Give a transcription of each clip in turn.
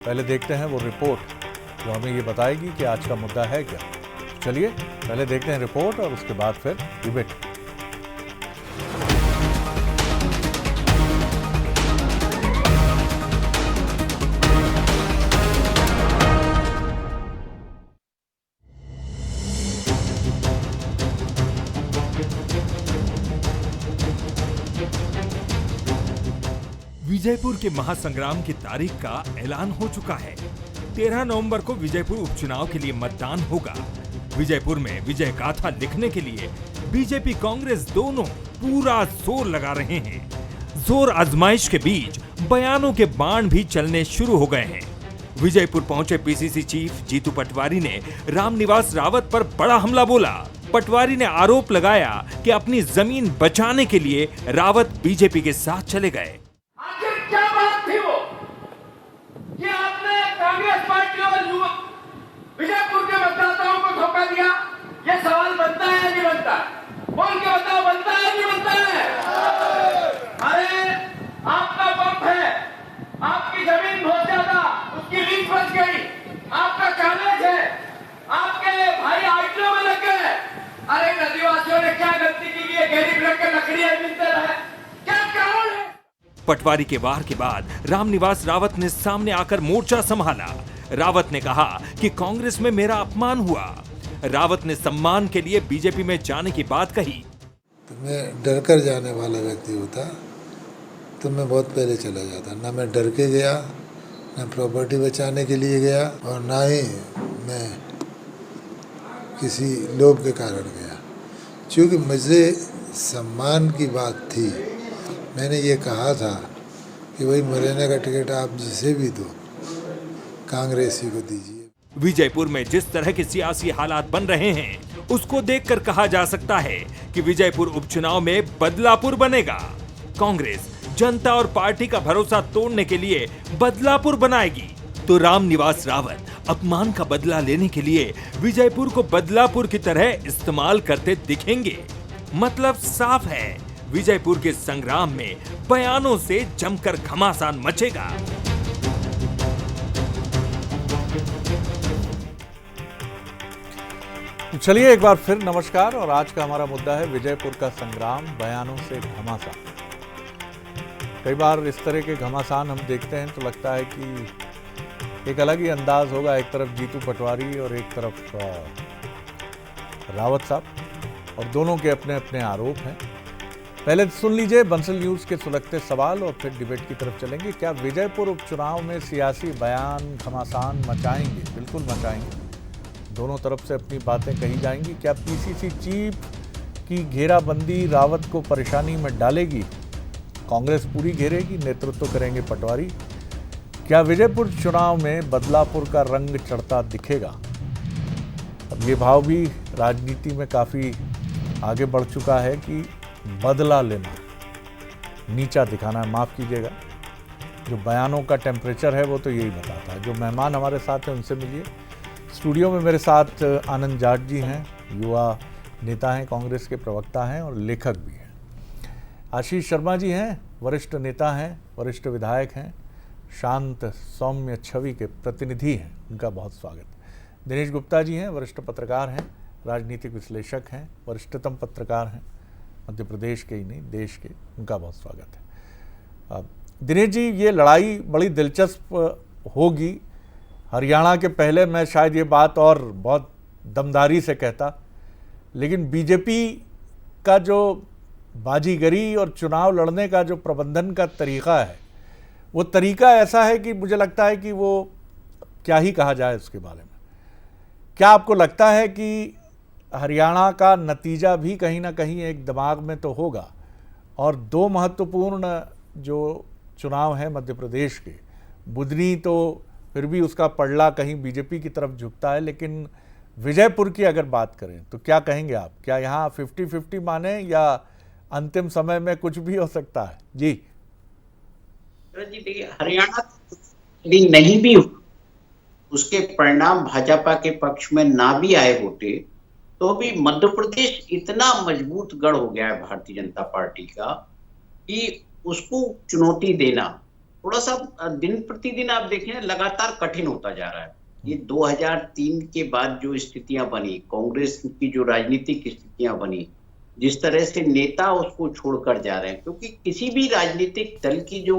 पहले देखते हैं वो रिपोर्ट जो हमें ये बताएगी कि आज का मुद्दा है क्या। चलिए पहले देखते हैं रिपोर्ट और उसके बाद फिर डिबेट। विजयपुर के महासंग्राम की तारीख का ऐलान हो चुका है। 13 नवंबर को विजयपुर उपचुनाव के लिए मतदान होगा। विजयपुर में विजय गाथा लिखने के लिए बीजेपी कांग्रेस दोनों पूरा जोर लगा रहे हैं। जोर आजमाइश के बीच बयानों के बाण भी चलने शुरू हो गए हैं। विजयपुर पहुंचे पीसीसी चीफ जीतू पटवारी ने रामनिवास रावत पर बड़ा हमला बोला। पटवारी ने आरोप लगाया कि अपनी जमीन बचाने के लिए रावत बीजेपी के साथ चले गए। क्या बात थी वो कि आपने कांग्रेस पार्टी और विजयपुर के मतदाताओं को धोखा दिया? ये सवाल बनता है या नहीं बनता? बोल के बताओ, बनता है नहीं बनता है? अरे आपका पंप है, आपकी जमीन बहुत ज्यादा, उसकी लीज बच गई, आपका कॉलेज है, आपके भाई आईटीओ में लग गए। अरे नदीवासियों ने क्या गलती की है? गरीब रख के लकड़ियां मिलते रहे, क्या कारण है? पटवारी के वार के बाद रामनिवास रावत ने सामने आकर मोर्चा संभाला। रावत ने कहा कि कांग्रेस में मेरा अपमान हुआ। रावत ने सम्मान के लिए बीजेपी में जाने की बात कही। तो मैं डर कर जाने वाला व्यक्ति होता तो मैं बहुत पहले चला जाता। ना मैं डर के गया, ना प्रॉपर्टी बचाने के लिए गया, और ना ही मैं किसी लोभ के कारण गया। क्योंकि मुझे सम्मान की बात थी। मैंने ये कहा था कि भाई मुरैना का टिकट आप जिसे भी दो, कांग्रेसी को दीजिए। विजयपुर में जिस तरह के सियासी हालात बन रहे हैं, उसको देखकर कहा जा सकता है कि विजयपुर उपचुनाव में बदलापुर बनेगा। कांग्रेस जनता और पार्टी का भरोसा तोड़ने के लिए बदलापुर बनाएगी, तो रामनिवास रावत अपमान का बदला लेने के लिए विजयपुर को बदलापुर की तरह इस्तेमाल करते दिखेंगे। मतलब साफ है, विजयपुर के संग्राम में बयानों से जमकर घमासान मचेगा। चलिए एक बार फिर नमस्कार, और आज का हमारा मुद्दा है विजयपुर का संग्राम, बयानों से घमासान। कई बार इस तरह के घमासान हम देखते हैं तो लगता है कि एक अलग ही अंदाज होगा। एक तरफ जीतू पटवारी और एक तरफ रावत साहब, और दोनों के अपने अपने आरोप हैं। पहले सुन लीजिए बंसल न्यूज़ के सुलगते सवाल और फिर डिबेट की तरफ चलेंगे। क्या विजयपुर उपचुनाव में सियासी बयान घमासान मचाएंगे? बिल्कुल मचाएंगे। दोनों तरफ से अपनी बातें कही जाएंगी। क्या पीसीसी चीफ की घेराबंदी रावत को परेशानी में डालेगी? कांग्रेस पूरी घेरेगी, नेतृत्व करेंगे पटवारी। क्या विजयपुर चुनाव में बदलापुर का रंग चढ़ता दिखेगा? अब ये भाव भी राजनीति में काफ़ी आगे बढ़ चुका है कि बदला लेना, नीचा दिखाना। माफ़ कीजिएगा, जो बयानों का टेम्परेचर है वो तो यही बताता है। जो मेहमान हमारे साथ हैं उनसे मिलिए। स्टूडियो में मेरे साथ आनंद जाट जी हैं, युवा नेता हैं, कांग्रेस के प्रवक्ता हैं और लेखक भी हैं। आशीष शर्मा जी हैं, वरिष्ठ नेता हैं, वरिष्ठ विधायक हैं, शांत सौम्य छवि के प्रतिनिधि हैं, उनका बहुत स्वागत। दिनेश गुप्ता जी हैं, वरिष्ठ पत्रकार हैं, राजनीतिक विश्लेषक हैं, वरिष्ठतम पत्रकार हैं, मध्य प्रदेश के ही नहीं देश के, उनका बहुत स्वागत है। दिनेश जी, ये लड़ाई बड़ी दिलचस्प होगी। हरियाणा के पहले मैं शायद ये बात और बहुत दमदारी से कहता, लेकिन बीजेपी का जो बाजीगरी और चुनाव लड़ने का जो प्रबंधन का तरीका है, वो तरीका ऐसा है कि मुझे लगता है कि वो क्या ही कहा जाए उसके बारे में। क्या आपको लगता है कि हरियाणा का नतीजा भी कहीं ना कहीं एक दिमाग में तो होगा, और दो महत्वपूर्ण जो चुनाव हैं मध्य प्रदेश के, बुधनी तो फिर भी उसका पलड़ा कहीं बीजेपी की तरफ झुकता है, लेकिन विजयपुर की अगर बात करें तो क्या कहेंगे आप? क्या यहाँ 50-50 माने या अंतिम समय में कुछ भी हो सकता है? जी देखिए, हरियाणा यदि नहीं भी उसके परिणाम भाजपा के पक्ष में ना भी आए होते, तो भी मध्य प्रदेश इतना मजबूत गढ़ हो गया है भारतीय जनता पार्टी का कि उसको चुनौती देना थोड़ा सा दिन प्रतिदिन आप देखें लगातार कठिन होता जा रहा है। ये 2003 के बाद जो स्थितियां बनी, कांग्रेस की जो राजनीतिक स्थितियां बनी, जिस तरह से नेता उसको छोड़कर जा रहे हैं, क्योंकि किसी भी राजनीतिक दल की जो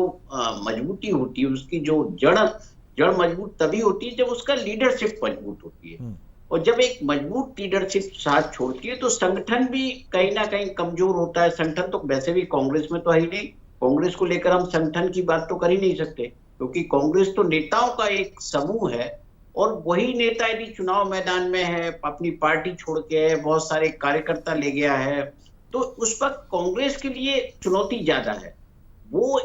मजबूती होती है, उसकी जो जड़ मजबूत तभी होती है जब उसका लीडरशिप मजबूत होती है। और जब एक मजबूत लीडरशिप साथ छोड़ती है तो संगठन भी कहीं ना कहीं कमजोर होता है। संगठन तो वैसे भी कांग्रेस में तो है ही नहीं, कांग्रेस को लेकर हम संगठन की बात तो कर ही नहीं सकते, क्योंकि कांग्रेस तो नेताओं का एक समूह है। और वही नेता यदि चुनाव मैदान में है, अपनी पार्टी छोड़ के है, बहुत सारे कार्यकर्ता ले गया है, तो उस वक्त कांग्रेस के लिए चुनौती ज्यादा है। वो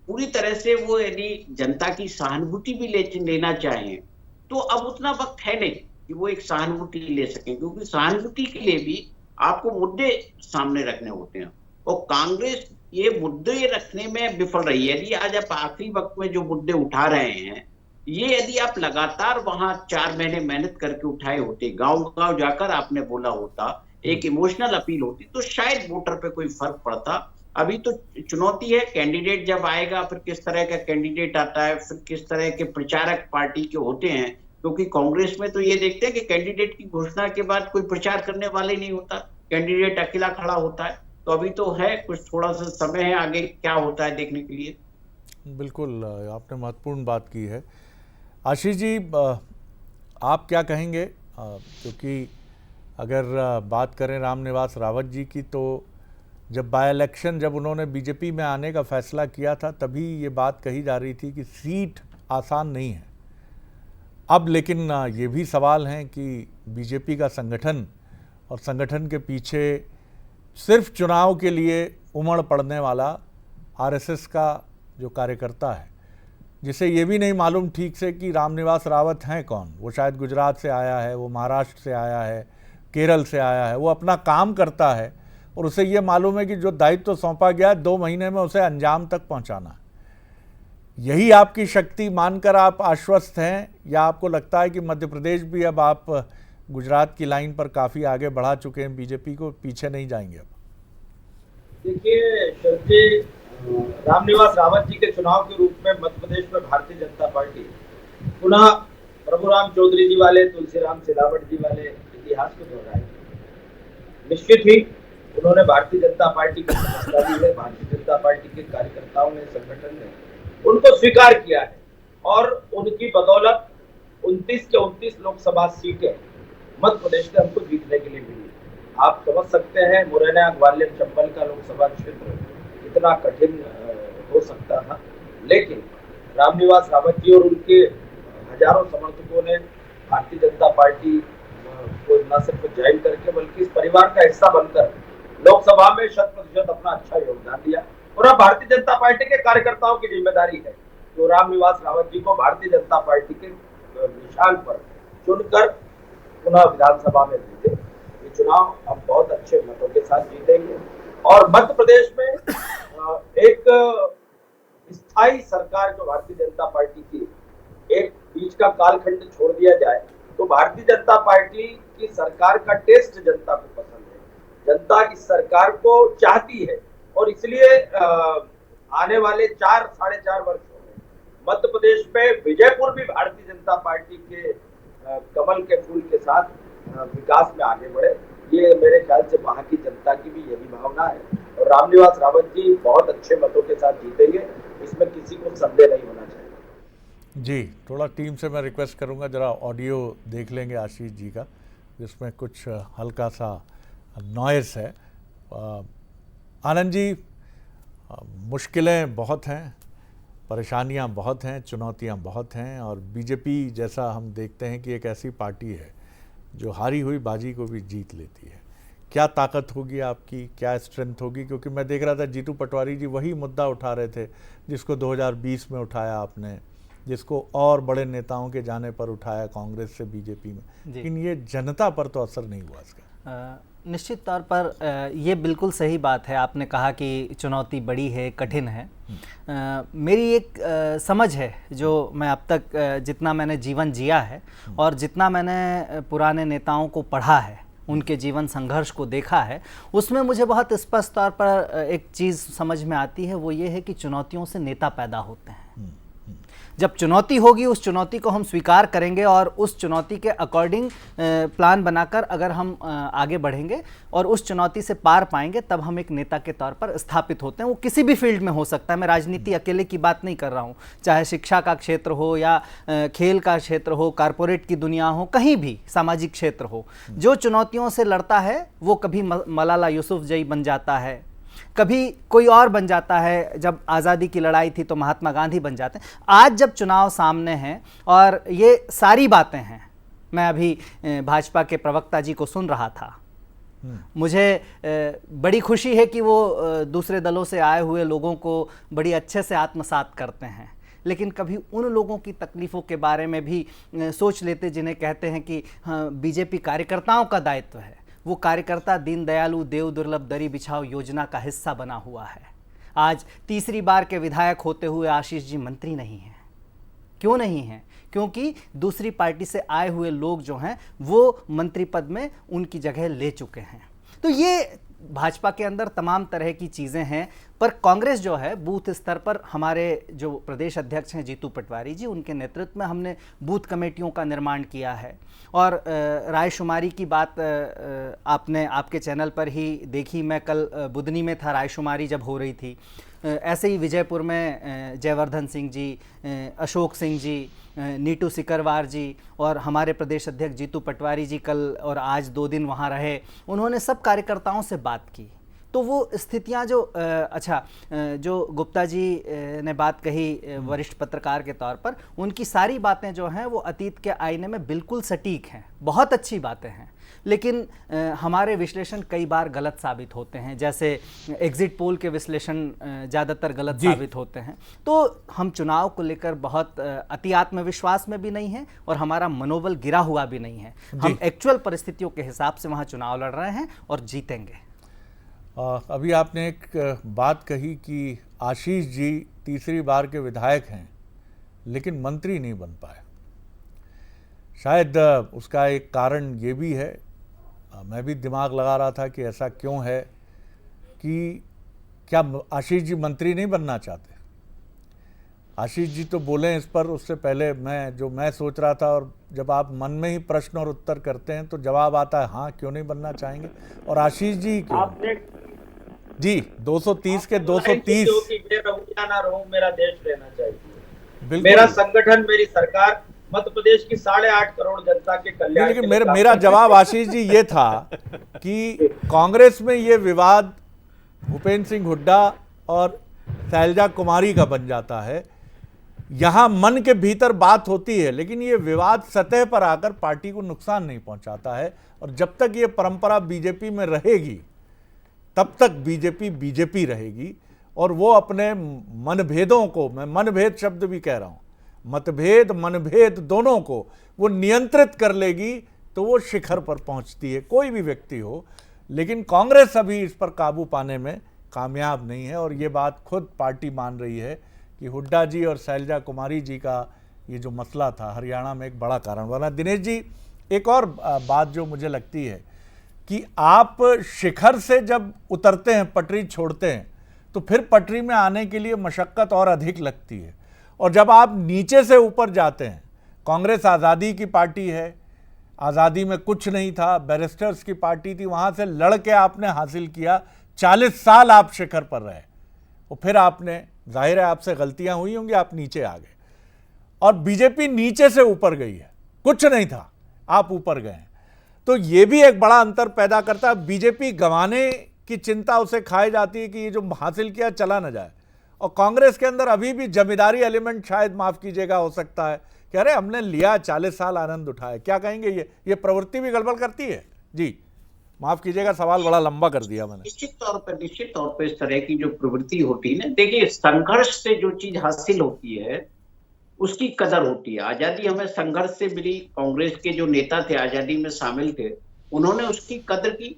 पूरी तरह से वो यदि जनता की सहानुभूति भी लेना चाहें तो अब उतना वक्त है नहीं कि वो एक सहानुभूति ले सकें, क्योंकि सहानुभूति के लिए भी आपको मुद्दे सामने रखने होते हैं और कांग्रेस ये मुद्दे रखने में विफल रही है। यदि आज आप आखिरी वक्त में जो मुद्दे उठा रहे हैं, ये यदि आप लगातार वहां 4 महीने मेहनत करके उठाए होते, गांव-गांव जाकर आपने बोला होता, एक इमोशनल अपील होती, तो शायद वोटर पे कोई फर्क पड़ता। अभी तो चुनौती है, कैंडिडेट जब आएगा फिर किस तरह का कैंडिडेट आता है, फिर किस तरह के प्रचारक पार्टी के होते हैं, क्योंकि कांग्रेस में तो ये देखते हैं कि कैंडिडेट की घोषणा के बाद कोई प्रचार करने वाले नहीं होता, कैंडिडेट अकेला खड़ा होता है। तो अभी तो है, कुछ थोड़ा सा समय है, आगे क्या होता है देखने के लिए। बिल्कुल, आपने महत्वपूर्ण बात की है। आशीष जी, आप क्या कहेंगे, क्योंकि अगर बात करें रामनिवास रावत जी की, तो जब बाय इलेक्शन जब उन्होंने बीजेपी में आने का फैसला किया था तभी ये बात कही जा रही थी कि सीट आसान नहीं है। अब लेकिन ये भी सवाल हैं कि बीजेपी का संगठन और संगठन के पीछे सिर्फ चुनाव के लिए उमड़ पड़ने वाला आरएसएस का जो कार्यकर्ता है, जिसे ये भी नहीं मालूम ठीक से कि रामनिवास रावत हैं कौन। वो शायद गुजरात से आया है, वो महाराष्ट्र से आया है, केरल से आया है, वो अपना काम करता है और उसे ये मालूम है कि जो दायित्व सौंपा गया है 2 महीने में उसे अंजाम तक पहुंचाना है। यही आपकी शक्ति मानकर आप आश्वस्त हैं, या आपको लगता है कि मध्य प्रदेश भी अब आप गुजरात की लाइन पर काफ़ी आगे बढ़ा चुके हैं, बीजेपी को पीछे नहीं जाएंगे अब? देखिए शरद जी, रामनिवास रावत जी के चुनाव के रूप में मध्य प्रदेश में भारतीय जनता पार्टी पुनः प्रभुराम चौधरी जी वाले, तुलसीराम सिलावट जी वाले इतिहास को दोहराएगी। निश्चित ही उन्होंने भारतीय जनता पार्टी की समस्या दी है, भारतीय जनता पार्टी के कार्यकर्ताओं ने, संगठन ने उनको स्वीकार किया है और उनकी बदौलत 29 के 29 लोकसभा सीटें मध्य प्रदेश में हमको जीतने के लिए मिली। आप समझ सकते हैं मुरैना, ग्वालियर, चंबल का लोकसभा क्षेत्र कितना कठिन हो सकता था, लेकिन रामनिवास रावत जी और उनके हजारों समर्थकों ने भारतीय जनता पार्टी को न सिर्फ ज्वाइन करके बल्कि इस परिवार का हिस्सा बनकर लोकसभा में 100% अपना अच्छा योगदान दिया। और अब भारतीय जनता पार्टी के कार्यकर्ताओं की जिम्मेदारी है जो रामनिवास रावत जी को भारतीय जनता पार्टी के निशान पर चुनकर पुनः विधानसभा में जीते। ये चुनाव हम बहुत अच्छे मतों के साथ जीतेंगे और मध्य प्रदेश में एक स्थायी सरकार जो भारतीय जनता पार्टी की, एक बीच का कालखंड छोड़ दिया जाए तो भारतीय जनता पार्टी की सरकार का टेस्ट जनता को पसंद है, जनता इस सरकार को चाहती है और इसलिए आने वाले 4-4.5 वर्षों में मध्य प्रदेश में विजयपुर भी भारतीय जनता पार्टी के कमल के फूल के साथ विकास में आगे बढ़े। ये मेरे ख्याल से वहां की जनता की भी यही भावना है और रामनिवास रावत जी बहुत अच्छे मतों के साथ जीतेंगे, इसमें किसी को संदेह नहीं होना चाहिए। जी, थोड़ा टीम से मैं रिक्वेस्ट करूंगा, जरा ऑडियो देख लेंगे आशीष जी का, जिसमें कुछ हल्का सा नॉइस है। आनंद जी, मुश्किलें बहुत हैं, परेशानियां बहुत हैं, चुनौतियां बहुत हैं और बीजेपी जैसा हम देखते हैं कि एक ऐसी पार्टी है जो हारी हुई बाजी को भी जीत लेती है। क्या ताकत होगी आपकी, क्या स्ट्रेंथ होगी? क्योंकि मैं देख रहा था जीतू पटवारी जी वही मुद्दा उठा रहे थे जिसको 2020 में उठाया आपने, जिसको और बड़े नेताओं के जाने पर उठाया कांग्रेस से बीजेपी में, लेकिन ये जनता पर तो असर नहीं हुआ इसका। निश्चित तौर पर ये बिल्कुल सही बात है, आपने कहा कि चुनौती बड़ी है, कठिन है। मेरी एक समझ है जो मैं अब तक जितना मैंने जीवन जिया है और जितना मैंने पुराने नेताओं को पढ़ा है उनके जीवन संघर्ष को देखा है, उसमें मुझे बहुत स्पष्ट तौर पर एक चीज़ समझ में आती है, वो ये है कि चुनौतियों से नेता पैदा होते हैं। जब चुनौती होगी उस चुनौती को हम स्वीकार करेंगे और उस चुनौती के अकॉर्डिंग प्लान बनाकर अगर हम आगे बढ़ेंगे और उस चुनौती से पार पाएंगे, तब हम एक नेता के तौर पर स्थापित होते हैं। वो किसी भी फील्ड में हो सकता है, मैं राजनीति अकेले की बात नहीं कर रहा हूँ, चाहे शिक्षा का क्षेत्र हो या खेल का क्षेत्र हो, कारपोरेट की दुनिया हो, कहीं भी सामाजिक क्षेत्र हो। जो चुनौतियों से लड़ता है वो कभी मलाला यूसुफजई बन जाता है, कभी कोई और बन जाता है। जब आज़ादी की लड़ाई थी तो महात्मा गांधी बन जाते हैं। आज जब चुनाव सामने हैं और ये सारी बातें हैं, मैं अभी भाजपा के प्रवक्ता जी को सुन रहा था, मुझे बड़ी खुशी है कि वो दूसरे दलों से आए हुए लोगों को बड़ी अच्छे से आत्मसात करते हैं, लेकिन कभी उन लोगों की तकलीफ़ों के बारे में भी सोच लेते जिन्हें कहते हैं कि हाँ, बीजेपी कार्यकर्ताओं का दायित्व है। वो कार्यकर्ता दीन दयालु देव दुर्लभ दरी बिछाओ योजना का हिस्सा बना हुआ है। आज तीसरी बार के विधायक होते हुए आशीष जी मंत्री नहीं हैं। क्यों नहीं हैं? क्योंकि दूसरी पार्टी से आए हुए लोग जो हैं वो मंत्री पद में उनकी जगह ले चुके हैं। तो ये भाजपा के अंदर तमाम तरह की चीज़ें हैं, पर कांग्रेस जो है बूथ स्तर पर, हमारे जो प्रदेश अध्यक्ष हैं जीतू पटवारी जी, उनके नेतृत्व में हमने बूथ कमेटियों का निर्माण किया है। और रायशुमारी की बात आपने आपके चैनल पर ही देखी, मैं कल बुधनी में था, रायशुमारी जब हो रही थी। ऐसे ही विजयपुर में जयवर्धन सिंह जी, अशोक सिंह जी, नीटू सिकरवार जी और हमारे प्रदेश अध्यक्ष जीतू पटवारी जी कल और आज 2 दिन वहाँ रहे। उन्होंने सब कार्यकर्ताओं से बात की। तो वो स्थितियाँ जो जो गुप्ता जी ने बात कही वरिष्ठ पत्रकार के तौर पर, उनकी सारी बातें जो हैं वो अतीत के आईने में बिल्कुल सटीक हैं, बहुत अच्छी बातें हैं, लेकिन हमारे विश्लेषण कई बार गलत साबित होते हैं। जैसे एग्जिट पोल के विश्लेषण ज़्यादातर गलत साबित होते हैं। तो हम चुनाव को लेकर बहुत अति आत्मविश्वास में भी नहीं हैं और हमारा मनोबल गिरा हुआ भी नहीं है। हम एक्चुअल परिस्थितियों के हिसाब से वहाँ चुनाव लड़ रहे हैं और जीतेंगे। अभी आपने एक बात कही कि आशीष जी तीसरी बार के विधायक हैं लेकिन मंत्री नहीं बन पाए। शायद उसका एक कारण ये भी है, मैं भी दिमाग लगा रहा था कि ऐसा क्यों है कि क्या आशीष जी मंत्री नहीं बनना चाहते। आशीष जी तो बोले इस पर, उससे पहले मैं सोच रहा था, और जब आप मन में ही प्रश्न और उत्तर करते हैं तो जवाब आता है हाँ क्यों नहीं बनना चाहेंगे। और आशीष जी क्यों जी 230 के 230 ना रहूं, मेरा देश रहना चाहिए, बिल्कुल मेरा संगठन, मेरी सरकार मध्य प्रदेश की 8.5 करोड़ जनता के कल्याण। लेकिन मेरा जवाब आशीष जी ये था कि कांग्रेस में ये विवाद भूपेंद्र सिंह हुड्डा और शैलजा कुमारी का बन जाता है। यहाँ मन के भीतर बात होती है लेकिन ये विवाद सतह पर आकर पार्टी को नुकसान नहीं पहुंचाता है। और जब तक ये परंपरा बीजेपी में रहेगी तब तक बीजेपी रहेगी। और वो अपने मनभेदों को, मैं मनभेद शब्द भी कह रहा हूँ, मतभेद मनभेद दोनों को वो नियंत्रित कर लेगी तो वो शिखर पर पहुंचती है, कोई भी व्यक्ति हो। लेकिन कांग्रेस अभी इस पर काबू पाने में कामयाब नहीं है और ये बात खुद पार्टी मान रही है कि हुड्डा जी और शैलजा कुमारी जी का ये जो मसला था हरियाणा में एक बड़ा कारण बना। दिनेश जी, एक और बात जो मुझे लगती है कि आप शिखर से जब उतरते हैं, पटरी छोड़ते हैं, तो फिर पटरी में आने के लिए मशक्क़त और अधिक लगती है। और जब आप नीचे से ऊपर जाते हैं, कांग्रेस आज़ादी की पार्टी है, आज़ादी में कुछ नहीं था, बैरिस्टर्स की पार्टी थी, वहाँ से लड़ के आपने हासिल किया, 40 साल आप शिखर पर रहे और फिर आपने, जाहिर है आपसे गलतियाँ हुई होंगी, आप नीचे आ गए। और बीजेपी नीचे से ऊपर गई है, कुछ नहीं था, आप ऊपर गए। तो ये भी एक बड़ा अंतर पैदा करता है। बीजेपी गंवाने की चिंता उसे खाई जाती है कि ये जो हासिल किया चला न जाए। और कांग्रेस के अंदर अभी भी जमींदारी एलिमेंट, शायद माफ़ कीजिएगा, हो सकता है कि अरे हमने लिया, 40 साल आनंद उठाए। क्या कहेंगे, ये प्रवृत्ति भी गड़बड़ करती है? जी माफ़ कीजिएगा, सवाल बड़ा लंबा कर दिया मैंने। निश्चित तौर पर इस तरह की जो प्रवृत्ति होती है ना, देखिए संघर्ष से जो चीज हासिल होती है उसकी कदर होती है। आजादी हमें संघर्ष से मिली। कांग्रेस के जो नेता थे, आजादी में शामिल थे, उन्होंने उसकी कदर की,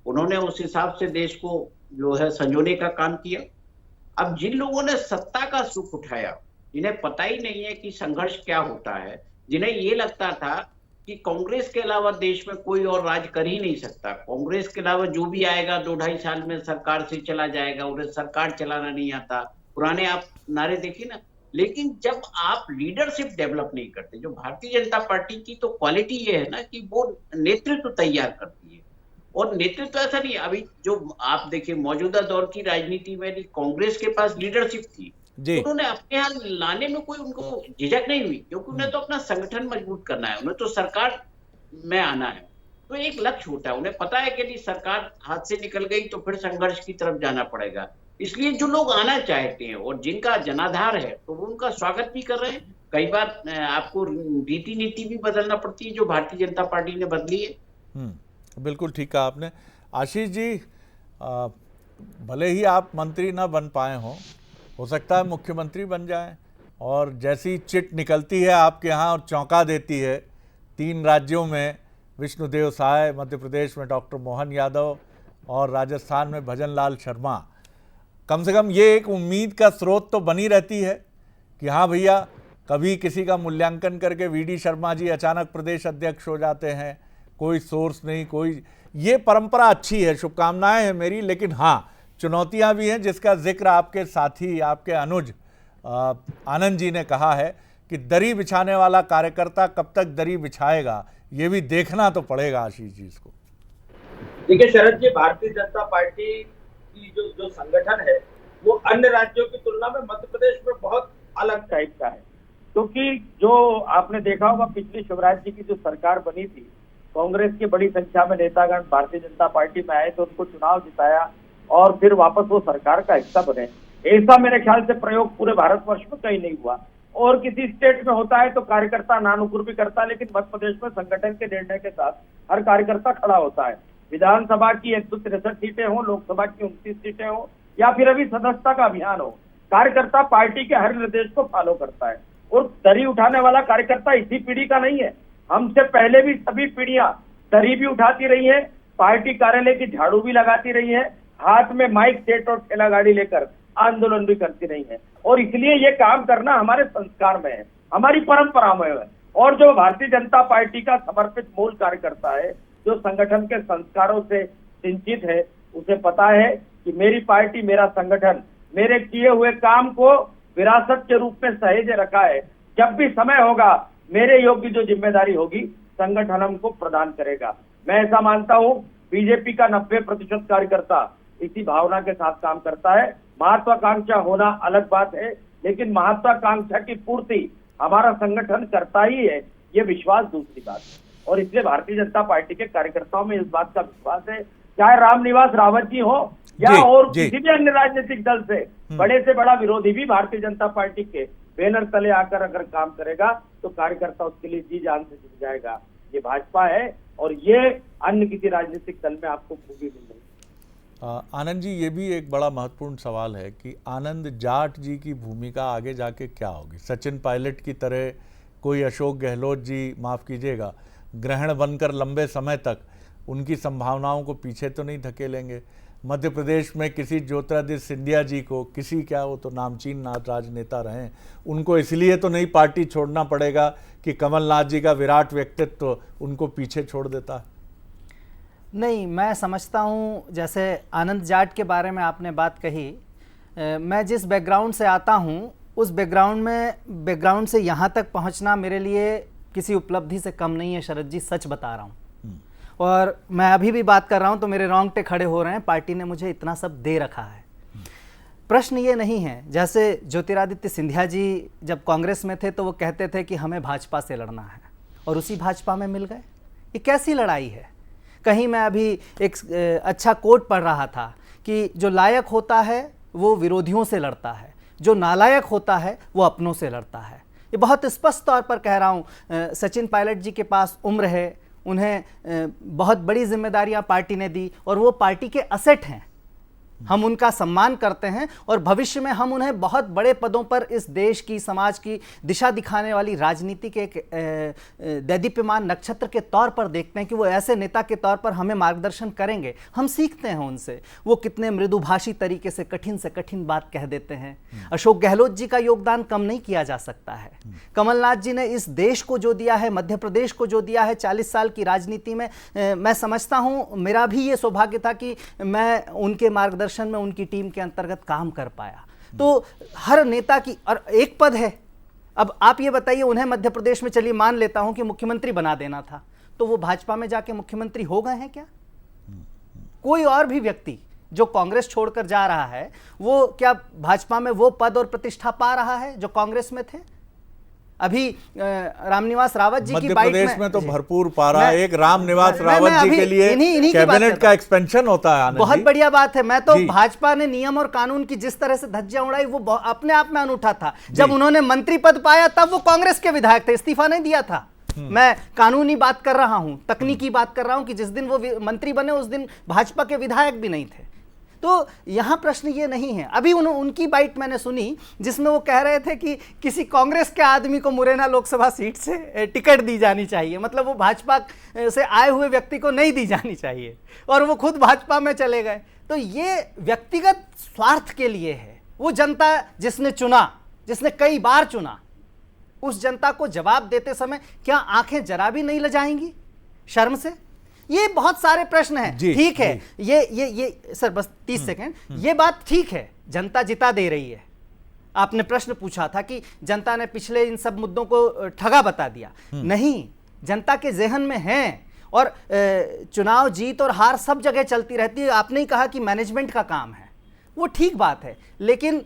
उन्होंने उस हिसाब से देश को जो है संजोने का काम किया। अब जिन लोगों ने सत्ता का सुख उठाया, जिन्हें पता ही नहीं है कि संघर्ष क्या होता है, जिन्हें ये लगता था कि कांग्रेस के अलावा देश में कोई और राज कर ही नहीं सकता। कांग्रेस के अलावा जो भी आएगा 2-2.5 साल में सरकार से चला जाएगा, उन्हें सरकार चलाना नहीं आता। पुराने आप नारे देखिए ना। लेकिन जब आप लीडरशिप डेवलप नहीं करते, जो भारतीय जनता पार्टी की तो क्वालिटी ये है ना कि वो नेतृत्व तैयार करती है। और नेतृत्व ऐसा नहीं, अभी जो आप देखिए मौजूदा दौर की राजनीति में कांग्रेस के पास लीडरशिप थी, उन्होंने अपने यहाँ लाने में कोई उनको झिझक नहीं हुई, क्योंकि उन्हें तो अपना संगठन मजबूत करना है, उन्हें तो सरकार में आना है। तो एक लक्ष्य होता है, उन्हें पता है कि यदि सरकार हाथ से निकल गई तो फिर संघर्ष की तरफ जाना पड़ेगा। इसलिए जो लोग आना चाहते हैं और जिनका जनाधार है तो वो उनका स्वागत भी कर रहे हैं। कई बार आपको रीति नीति भी बदलना पड़ती है, जो भारतीय जनता पार्टी ने बदली है। बिल्कुल ठीक कहा आपने। आशीष जी, भले ही आप मंत्री ना बन पाए हो सकता है मुख्यमंत्री बन जाएं, और जैसी चिट निकलती है आपके यहाँ और चौंका देती है, 3 राज्यों में विष्णुदेव साय, मध्य प्रदेश में डॉक्टर मोहन यादव और राजस्थान में भजन लाल शर्मा, कम से कम ये एक उम्मीद का स्रोत तो बनी रहती है कि हाँ भैया, कभी किसी का मूल्यांकन करके वीडी शर्मा जी अचानक प्रदेश अध्यक्ष हो जाते हैं, कोई सोर्स नहीं, कोई, ये परंपरा अच्छी है, शुभकामनाएं हैं मेरी। लेकिन हाँ, चुनौतियां भी हैं, जिसका जिक्र आपके साथी, आपके अनुज आनंद जी ने कहा है कि दरी बिछाने वाला कार्यकर्ता कब तक दरी बिछाएगा, ये भी देखना तो पड़ेगा आशीष जी इसको। देखिए शरद जी, भारतीय जनता पार्टी की जो संगठन है वो अन्य राज्यों की तुलना में मध्य प्रदेश में बहुत अलग टाइप का है, क्योंकि जो आपने देखा होगा पिछली शिवराज जी की जो सरकार बनी थी, कांग्रेस की बड़ी संख्या में नेतागण भारतीय जनता पार्टी में आए तो उनको चुनाव जिताया और फिर वापस वो सरकार का हिस्सा बने। ऐसा मेरे ख्याल से प्रयोग पूरे भारतवर्ष में कहीं नहीं हुआ। और किसी स्टेट में होता है तो कार्यकर्ता नानुकुर भी करता है, लेकिन मध्य प्रदेश में संगठन के निर्णय के साथ हर कार्यकर्ता खड़ा होता है। विधानसभा की 163 सीटें हो, लोकसभा की 29 सीटें हो, या फिर अभी सदस्यता का अभियान हो, कार्यकर्ता पार्टी के हर निर्देश को फॉलो करता है। और दरी उठाने वाला कार्यकर्ता इसी पीढ़ी का नहीं है, हमसे पहले भी सभी पीढ़ियां दरी भी उठाती रही है, पार्टी कार्यालय की झाड़ू भी लगाती रही है, हाथ में माइक सेट और ठेला गाड़ी लेकर आंदोलन भी करती रही है। और इसलिए ये काम करना हमारे संस्कार में है, हमारी परंपरा में है। और जो भारतीय जनता पार्टी का समर्पित मूल कार्यकर्ता है, जो संगठन के संस्कारों से सिंचित है, उसे पता है कि मेरी पार्टी, मेरा संगठन मेरे किए हुए काम को विरासत के रूप में सहेजे रखा है। जब भी समय होगा, मेरे योग्य जो जिम्मेदारी होगी, संगठन हमको प्रदान करेगा। मैं ऐसा मानता हूं, बीजेपी का 90% कार्यकर्ता इसी भावना के साथ काम करता है। महत्वाकांक्षा होना अलग बात है, लेकिन महत्वाकांक्षा की पूर्ति हमारा संगठन करता ही है, ये विश्वास दूसरी बात है। और इसलिए भारतीय जनता पार्टी के कार्यकर्ताओं में इस बात का विश्वास है, चाहे रामनिवास रावत जी हो या और किसी भी अन्य राजनीतिक दल से बड़े से बड़ा विरोधी भी भारतीय जनता पार्टी के बैनर तले आकर अगर काम करेगा तो कार्यकर्ता उसके लिए जी जान से जुट जाएगा। ये भाजपा है और ये अन्य किसी राजनीतिक दल में आपको खूबी मिल रही है। आनंद जी, ये भी एक बड़ा महत्वपूर्ण सवाल है कि आनंद जाट जी की भूमिका आगे जाके क्या होगी। सचिन पायलट की तरह कोई अशोक गहलोत जी, माफ़ कीजिएगा, ग्रहण बनकर लंबे समय तक उनकी संभावनाओं को पीछे तो नहीं धकेलेंगे। मध्य प्रदेश में किसी ज्योतिरादित्य सिंधिया जी को, किसी क्या, वो तो नामचीन राजनेता रहे, उनको इसलिए तो नहीं पार्टी छोड़ना पड़ेगा कि कमलनाथ जी का विराट व्यक्तित्व उनको पीछे छोड़ देता है। नहीं, मैं समझता हूँ, जैसे आनंद जाट के बारे में आपने बात कही, मैं जिस बैकग्राउंड से आता हूँ उस बैकग्राउंड से यहाँ तक पहुँचना मेरे लिए किसी उपलब्धि से कम नहीं है शरद जी, सच बता रहा हूँ। और मैं अभी भी बात कर रहा हूँ तो मेरे रोंगटे खड़े हो रहे हैं, पार्टी ने मुझे इतना सब दे रखा है। प्रश्न ये नहीं है, जैसे ज्योतिरादित्य सिंधिया जी जब कांग्रेस में थे तो वो कहते थे कि हमें भाजपा से लड़ना है, और उसी भाजपा में मिल गए। ये कैसी लड़ाई है? कहीं मैं अभी एक अच्छा कोट पढ़ रहा था कि जो लायक होता है वो विरोधियों से लड़ता है, जो नालायक होता है वो अपनों से लड़ता है। ये बहुत स्पष्ट तौर पर कह रहा हूँ। सचिन पायलट जी के पास उम्र है, उन्हें बहुत बड़ी जिम्मेदारियां पार्टी ने दी और वो पार्टी के असेट हैं। हम उनका सम्मान करते हैं और भविष्य में हम उन्हें बहुत बड़े पदों पर इस देश की, समाज की दिशा दिखाने वाली राजनीति के एक दैदीप्यमान नक्षत्र के तौर पर देखते हैं कि वो ऐसे नेता के तौर पर हमें मार्गदर्शन करेंगे। हम सीखते हैं उनसे, वो कितने मृदुभाषी तरीके से कठिन बात कह देते हैं। अशोक गहलोत जी का योगदान कम नहीं किया जा सकता है। कमलनाथ जी ने इस देश को जो दिया है, मध्य प्रदेश को जो दिया है 40 साल की राजनीति में, मैं समझता हूं मेरा भी ये सौभाग्य था कि मैं उनके मार्गदर्शन में उनकी टीम के अंतर्गत काम कर पाया। तो हर नेता की और एक पद है। अब आप ये बताइए, उन्हें मध्य प्रदेश में, चलिए मान लेता हूं कि मुख्यमंत्री बना देना था, तो वो भाजपा में जाके मुख्यमंत्री हो गए हैं क्या? कोई और भी व्यक्ति जो कांग्रेस छोड़कर जा रहा है, वो क्या भाजपा में वो पद और प्रतिष्ठा पा रहा है जो कांग्रेस में थे? अभी रामनिवास रावत जी की मध्य बाइट प्रदेश में तो भरपूर पा रहा है। एक रामनिवास रावत जी के लिए इन्हीं कैबिनेट का एक्सपेंशन होता है। बहुत बढ़िया बात है। मैं तो भाजपा ने नियम और कानून की जिस तरह से धज्जियां उड़ाई वो अपने आप में अनूठा था। जब उन्होंने मंत्री पद पाया तब वो कांग्रेस के विधायक थे, इस्तीफा नहीं दिया था। मैं कानूनी बात कर रहा हूं, तकनीकी बात कर रहा हूं कि जिस दिन वो मंत्री बने उस दिन भाजपा के विधायक भी नहीं थे। तो यहां प्रश्न ये नहीं है। अभी उनकी बाइट मैंने सुनी जिसमें वो कह रहे थे कि किसी कांग्रेस के आदमी को मुरैना लोकसभा सीट से टिकट दी जानी चाहिए, मतलब वो भाजपा से आए हुए व्यक्ति को नहीं दी जानी चाहिए, और वो खुद भाजपा में चले गए। तो ये व्यक्तिगत स्वार्थ के लिए है। वो जनता जिसने चुना, जिसने कई बार चुना, उस जनता को जवाब देते समय क्या आंखें जरा भी नहीं लजाएंगी शर्म से? ये बहुत सारे प्रश्न हैं। ठीक है, ये सर बस 30 सेकेंड, ये बात ठीक है, जनता जिता दे रही है। आपने प्रश्न पूछा था कि जनता ने पिछले इन सब मुद्दों को ठगा बता दिया। नहीं, जनता के जहन में है, और चुनाव जीत और हार सब जगह चलती रहती है। आपने ही कहा कि मैनेजमेंट का काम है, वो ठीक बात है, लेकिन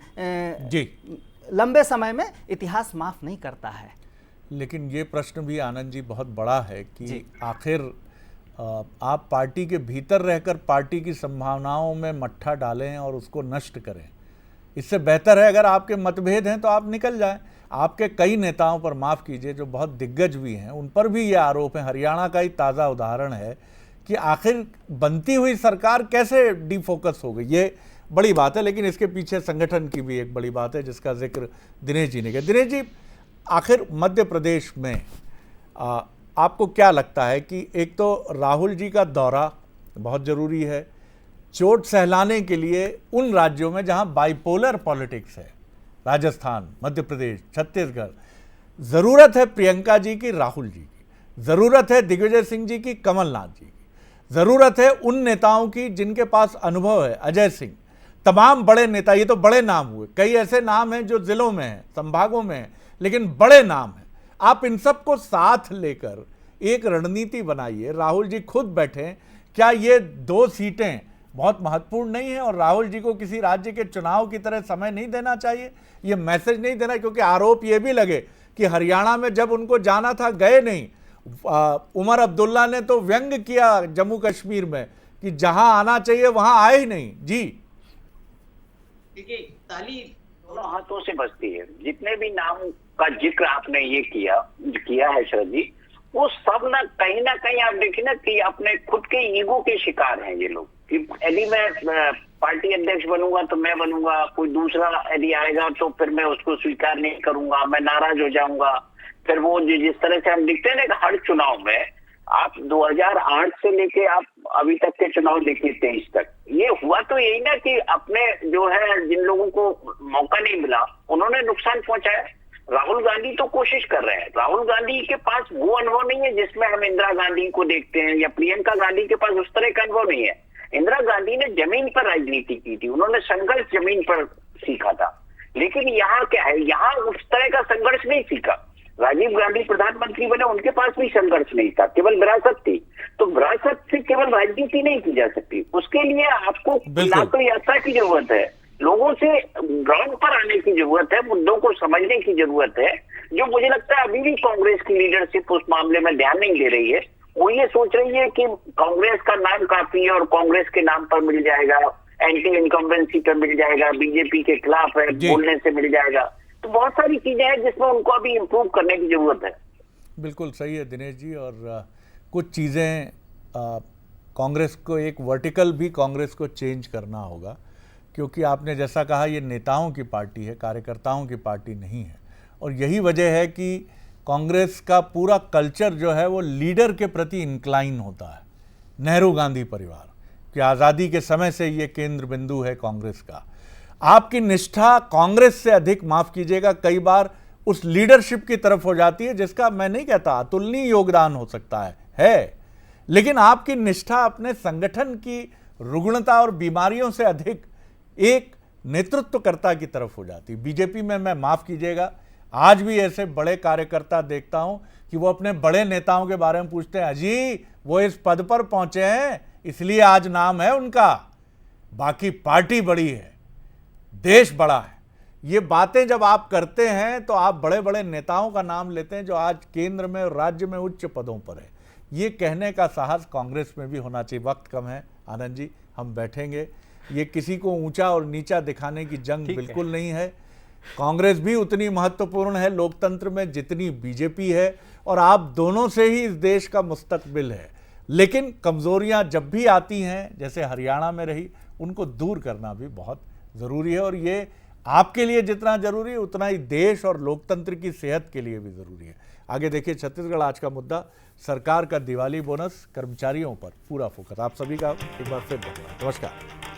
लंबे समय में इतिहास माफ नहीं करता है। लेकिन ये प्रश्न भी आनंद जी बहुत बड़ा है कि आखिर आप पार्टी के भीतर रहकर पार्टी की संभावनाओं में मट्ठा डालें और उसको नष्ट करें। इससे बेहतर है अगर आपके मतभेद हैं तो आप निकल जाएं। आपके कई नेताओं पर, माफ़ कीजिए, जो बहुत दिग्गज भी हैं, उन पर भी ये आरोप है। हरियाणा का ही ताज़ा उदाहरण है कि आखिर बनती हुई सरकार कैसे डिफोकस हो गई। ये बड़ी बात है, लेकिन इसके पीछे संगठन की भी एक बड़ी बात है जिसका जिक्र दिनेश जी ने किया। दिनेश जी, आखिर मध्य प्रदेश में आपको क्या लगता है कि एक तो राहुल जी का दौरा बहुत ज़रूरी है चोट सहलाने के लिए उन राज्यों में जहां बाइपोलर पॉलिटिक्स है, राजस्थान, मध्य प्रदेश, छत्तीसगढ़। ज़रूरत है प्रियंका जी की, राहुल जी की, ज़रूरत है दिग्विजय सिंह जी की, कमलनाथ जी की, ज़रूरत है उन नेताओं की जिनके पास अनुभव है, अजय सिंह, तमाम बड़े नेता। ये तो बड़े नाम हुए, कई ऐसे नाम हैं जो ज़िलों में हैं, संभागों में हैं, लेकिन बड़े नाम हैं। आप इन सबको साथ लेकर एक रणनीति बनाइए। राहुल जी खुद बैठे, क्या ये 2 सीटें बहुत महत्वपूर्ण नहीं है और राहुल जी को किसी राज्य के चुनाव की तरह समय नहीं देना चाहिए, ये मैसेज नहीं देना? क्योंकि आरोप ये भी लगे कि हरियाणा में जब उनको जाना था गए नहीं। उमर अब्दुल्ला ने तो व्यंग किया जम्मू कश्मीर में कि जहां आना चाहिए वहां आए ही नहीं। जी देखिए, ताली दोनों हाथों से बजती है। जितने भी नाम का जिक्र आपने ये किया है शरद जी, वो सब ना कहीं आप देखिए ना कि अपने खुद के ईगो के शिकार हैं ये लोग। कि यदि मैं पार्टी अध्यक्ष बनूंगा तो मैं बनूंगा, कोई दूसरा यदि आएगा तो फिर मैं उसको स्वीकार नहीं करूंगा, मैं नाराज हो जाऊंगा। फिर वो जिस तरह से हम दिखते हैं ना हर चुनाव में, आप 2008 से लेके आप अभी तक के चुनाव देखिए 23 तक, ये हुआ तो यही ना कि अपने जो है जिन लोगों को मौका नहीं मिला उन्होंने नुकसान पहुंचाया। राहुल गांधी तो कोशिश कर रहे हैं। राहुल गांधी के पास वो अनुभव नहीं है जिसमें हम इंदिरा गांधी को देखते हैं, या प्रियंका गांधी के पास उस तरह का अनुभव नहीं है। इंदिरा गांधी ने जमीन पर राजनीति की थी, उन्होंने संघर्ष जमीन पर सीखा था। लेकिन यहाँ क्या है, यहाँ उस तरह का संघर्ष नहीं सीखा। राजीव गांधी प्रधानमंत्री बने, उनके पास भी संघर्ष नहीं था, केवल विरासत थी। तो विरासत से केवल राजनीति नहीं की जा सकती, उसके लिए आपको ना तो यात्रा की जरूरत है, लोगों से ग्राउंड पर आने की जरूरत है, मुद्दों को समझने की जरूरत है। जो मुझे लगता है अभी भी कांग्रेस की लीडरशिप उस मामले में ध्यान नहीं दे रही है। वो ये सोच रही है कि कांग्रेस का नाम काफी है और कांग्रेस के नाम पर मिल जाएगा, एंटी इनकम्बेंसी पर मिल जाएगा, बीजेपी के खिलाफ है बोलने से मिल जाएगा। तो बहुत सारी चीजें हैं जिसमें उनको अभी इम्प्रूव करने की जरूरत है। बिल्कुल सही है दिनेश जी। और कुछ चीज़ें कांग्रेस को, एक वर्टिकल भी कांग्रेस को चेंज करना होगा। क्योंकि आपने जैसा कहा ये नेताओं की पार्टी है, कार्यकर्ताओं की पार्टी नहीं है। और यही वजह है कि कांग्रेस का पूरा कल्चर जो है वो लीडर के प्रति इंक्लाइन होता है। नेहरू गांधी परिवार कि आज़ादी के समय से ये केंद्र बिंदु है कांग्रेस का। आपकी निष्ठा कांग्रेस से अधिक, माफ कीजिएगा, कई बार उस लीडरशिप की तरफ हो जाती है जिसका मैं नहीं कहता अतुलनीय योगदान हो सकता है, लेकिन आपकी निष्ठा अपने संगठन की रुग्णता और बीमारियों से अधिक एक नेतृत्वकर्ता की तरफ हो जाती है। बीजेपी में मैं, माफ कीजिएगा, आज भी ऐसे बड़े कार्यकर्ता देखता हूं कि वो अपने बड़े नेताओं के बारे में पूछते हैं, अजी वो इस पद पर पहुंचे हैं इसलिए आज नाम है उनका, बाकी पार्टी बड़ी है, देश बड़ा है। ये बातें जब आप करते हैं तो आप बड़े बड़े नेताओं का नाम लेते हैं जो आज केंद्र में और राज्य में उच्च पदों पर है। ये कहने का साहस कांग्रेस में भी होना चाहिए। वक्त कम है आनंद जी, हम बैठेंगे। ये किसी को ऊंचा और नीचा दिखाने की जंग बिल्कुल नहीं है। कांग्रेस भी उतनी महत्वपूर्ण है लोकतंत्र में जितनी बीजेपी है, और आप दोनों से ही इस देश का मुस्तकबिल है। लेकिन कमजोरियां जब भी आती हैं, जैसे हरियाणा में रही, उनको दूर करना भी बहुत ज़रूरी है। और ये आपके लिए जितना जरूरी है उतना ही देश और लोकतंत्र की सेहत के लिए भी जरूरी है। आगे देखिए छत्तीसगढ़ आज का मुद्दा, सरकार का दिवाली बोनस, कर्मचारियों पर पूरा फोकस। आप सभी का एक बार फिर धन्यवाद। नमस्कार।